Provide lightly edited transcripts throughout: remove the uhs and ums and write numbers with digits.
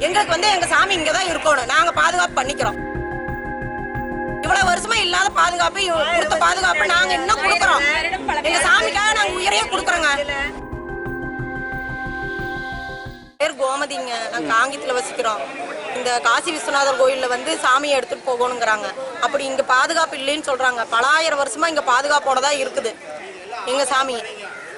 எங்களுக்கு எங்க சாமி இங்க தான் இருக்கணும். நாங்க பாதுகாப்பு பண்ணிக்கிறோம். இவ்வளவு வருஷமா இல்லாத பாதுகாப்பு கொடுத்த பாதுகாப்பு நாங்க இன்னும் கொடுக்கறோம். எங்க சாமிக்காக நாங்க உயிரையே கொடுக்கறோங்க. பேர் கோமதிங்க. நாங்க காங்கியத்துல வசிக்கிறோம். இந்த காசி விஸ்வநாதர் கோயில்ல சாமியை எடுத்துட்டு போகணுங்கிறாங்க. அப்படி இங்க பாதுகாப்பு இல்லைன்னு சொல்றாங்க. பல ஆயிரம் வருஷமா இங்க பாதுகாப்போட தான் இருக்குது எங்க சாமி.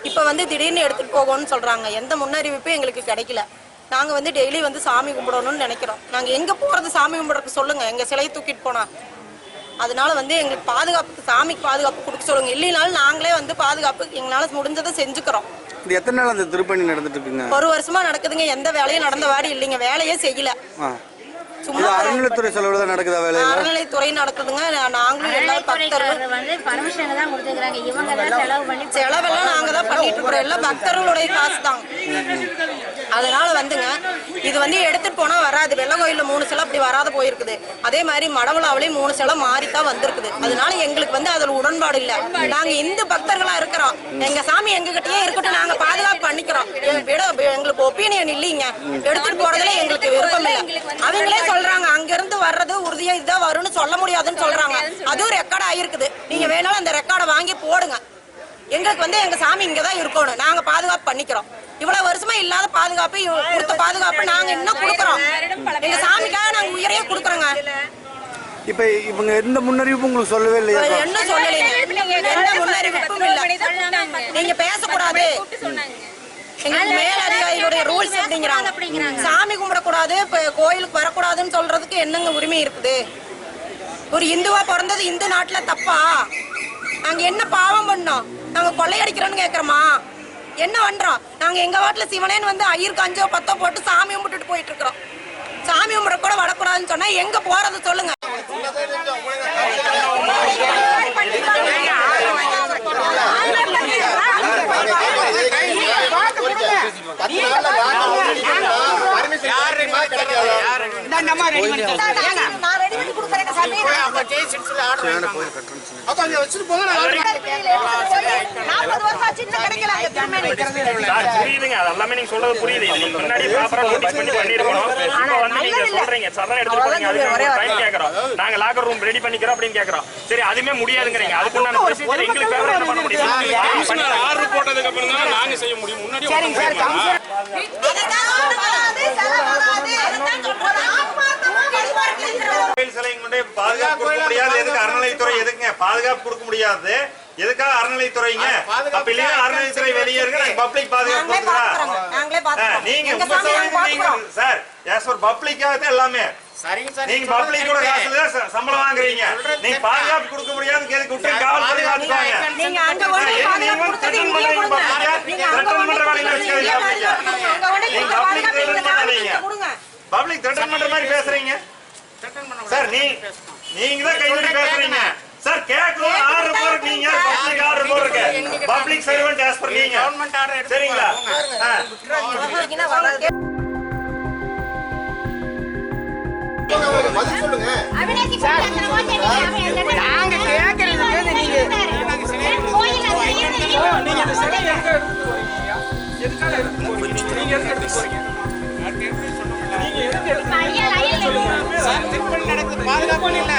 இப்ப திடீர்னு எடுத்துட்டு போகணும்னு சொல்றாங்க. எந்த முன்னறிவிப்பும் எங்களுக்கு கிடைக்கல. நாங்க டெய்லி சாமி கும்பிடணும்னு நினைக்கிறோம். நாங்க எங்க போறது சாமி கும்பிடுறதுக்கு சொல்லுங்க. எங்க சிலையை தூக்கிட்டு போனா அதனால எங்களுக்கு பாதுகாப்புக்கு சாமிக்கு பாதுகாப்பு கொடுக்க சொல்லுங்க. இல்லைனாலும் நாங்களே பாதுகாப்பு எங்களால முடிஞ்சதை செஞ்சுக்கிறோம். எத்தனை நாள் அந்த திருப்பணி நடந்துட்டு இருக்குங்க? ஒரு வருஷமா நடக்குதுங்க. எந்த வேலையும் நடந்த வாடி இல்லைங்க. வேலையே செய்யல. சும்மா அறநிலைத்துறை செலவுல தான் நடக்குதா வேலை? அறநிலைத்துறை நடக்குதுங்க. நாங்களும் எல்லா பக்தர்கள் பர்மிஷன் தான் கொடுத்துக்கறாங்க. இவங்க தான் செலவு பண்ணி செலவெல்லாம் நாங்க தான் பண்ணிட்டு இருக்கோம். எல்லாம் பக்தர்களுடைய காசு தான். அதனால இது எடுத்துட்டு போனா வராது. வெள்ள கோயில்ல 3 சிலை அப்படி வராத போயிருக்குது. அதே மாதிரி மடவளாவிலையும் 3 சிலை மாறித்தான் வந்திருக்குது. அதனால எங்களுக்கு அதுல உடன்பாடு இல்ல. நாங்க இந்து பக்தர்களா இருக்கிறோம். எங்க சாமி எங்க கிட்டயே இருக்கட்டும். நாங்க பாதுகாப்பு பண்ணிக்கிறோம். எங்களுக்கு ஒப்பீனியன் இல்லைங்க. எடுத்துட்டு போறதுல எங்களுக்கு விருப்பம் இல்லை. அவங்களே சொல்றாங்க அங்க இருந்து வர்றது உறுதியா இதுதான் வரும்னு சொல்ல முடியாதுன்னு சொல்றாங்க. அதுவும் ரெக்கார்ட் ஆயிருக்குது. நீங்க வேணாலும் அந்த ரெக்கார்டை வாங்கி போடுங்க. எங்களுக்கு எங்க சாமி இங்கதான் இருக்கணும். நாங்க பாதுகாப்பு பண்ணிக்கிறோம். இவ்வளவு வருஷமா இல்லாத பாதுகாப்பு கொடுத்த பாதுகாப்பு நாங்க இன்னும் கொடுக்கறோம். எங்க சாமிக்காக நாங்க உயிரையே கொடுக்கறோங்க. இப்ப இவங்க எந்த முன்னறிவிப்பு உங்களுக்கு சொல்லவே இல்லையா? என்ன சொல்லலைங்க. எந்த முன்னறிவிப்பும் இல்ல. நீங்க பேசக்கூடாது. எங்களுக்கு மேல் அதிகாரிகளுடைய ரூல்ஸ் அப்படிங்கிறாங்க. சாமி கும்பிடக்கூடாது, கோயிலுக்கு வரக்கூடாதுன்னு சொல்றதுக்கு என்னங்க உரிமை இருக்குது? ஒரு இந்துவா பிறந்தது இந்த நாட்டுல தப்பா? நாங்க என்ன பாவம் பண்ணோம்? நாங்க கொள்ளையடிக்கிறோம்னு கேக்குறோமா? என்ன பண்றோம்? நாங்க எங்க வீட்டுல சிவனேன்னு ஐயருக்கு 5 10 போட்டு சாமி கும்பிட்டுட்டு போயிட்டு இருக்கிறோம். சாமி கும்பிட கூட வரக்கூடாதுன்னு சொன்னா எங்க போறது சொல்லுங்க. அதுமே முடியாதுங்கிறீங்க. அதுக்குண்டான ப்ரொசீஜர் எங்களுக்கு ஃபேவரா பண்ண முடியும். ஆர்டர் போட்டதுக்கு அப்புறம் தான் நாங்க செய்ய முடியும். முன்னாடி பாதுகாப்பு கொடுக்க முடியாது. எதுக்கு அறநிலைத்துறை? எதுக்குங்க பாதுகாப்பு கொடுக்க முடியாது? எதுக்காக அறநிலைத்துறைங்க? அப்ப இல்லையா அறநிலைத்துறை வெளியே இருக்கு. நாங்க பப்ளிக் பாதுகாப்பு கொடுக்குறோம். நீங்க உங்க சம்பளம் சார் எஸ் ஒரு பப்ளிக்காக தான் எல்லாமே. நீங்க பப்ளிக்கோட காசுல சம்பளம் வாங்குறீங்க. நீங்க பாதுகாப்பு கொடுக்க முடியாது. எதுக்கு விட்டு காவல் பாதுகாத்துவாங்க. நீங்க அங்க வந்து பாதுகாப்பு கொடுத்தது இங்கே கொடுங்க. நீங்க அங்க வந்து பப்ளிக் த்ரெட்டன் பண்ற மாதிரி பேசுறீங்க சார். நீங்க தான் கைவிட்டு பேசுறீங்க சார். கேட்கணும் ஆர்டர் போடுறது நீங்க. பப்ளிக் ஆர்டர் போடுறீங்க. பப்ளிக் சர்வெண்ட் ஆஸ் பர் நீங்க. சரிங்களா? பதில் சொல்லுங்க. நாங்க கேக்குறது நீங்க பாதுகாப்பு இல்ல.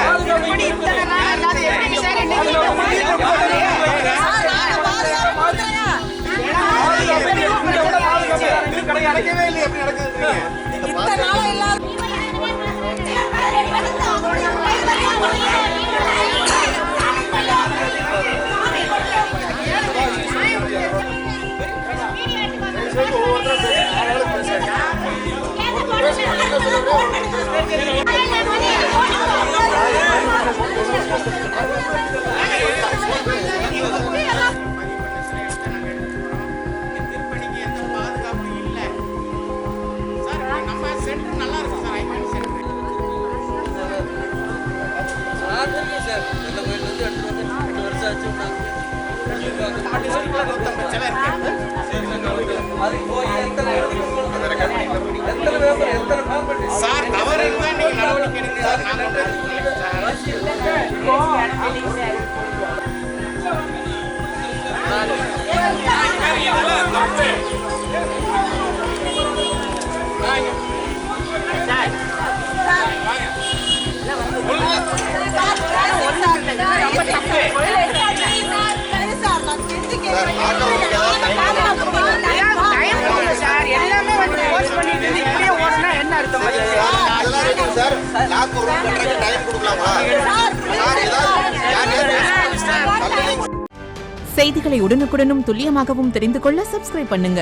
நடக்கவே இல்லை. எப்படி நடக்குது? நல்லா இருக்கும் சார். டைம் கொடுங்க சார். எல்லாமே வந்து போஸ்ட் பண்ணிட்டு இருந்து இப்படியே ஓடுனா என்ன அர்த்தம்? செய்திகளை உடனுக்குடனும் துல்லியமாகவும் தெரிந்து கொள்ள சப்ஸ்கிரைப் பண்ணுங்க.